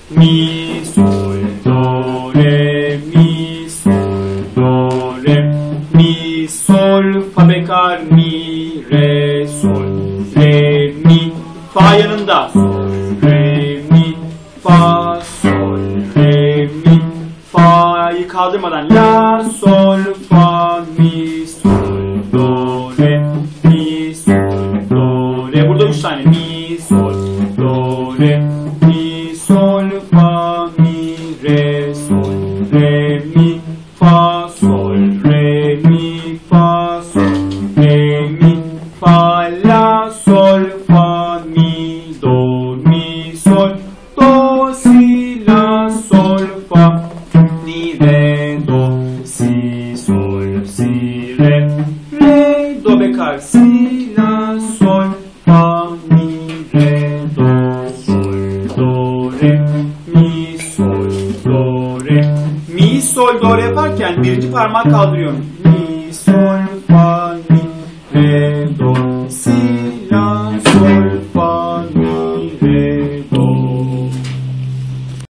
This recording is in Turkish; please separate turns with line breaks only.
mi, sol, do, re, mi, sol, do, re, mi, sol, fa bekar, mi, re, sol, re, mi, fa yanında, sol, re, mi, fa, sol, re, mi, fa'yı kaldırmadan, la, sol, fa, mi, sol, do, re, mi, sol, do, re, burada 3 tane, mi, sol, do, re, mi, sol, fa, mi, re, sol, re, mi, fa, sol, re, mi, fa, sol, re, mi, fa, la, sol, fa, mi, do, mi, sol, do, si, la, sol, fa, mi, re, do, si, sol, si, re, do bekar, si, la, sol, fa, mi, re, do, sol, do, re, mi, sol, do, re, mi, sol, do, re yaparken birinci parmağı kaldırıyorum. Mi, sol, fa, mi, re, do, si, la, sol,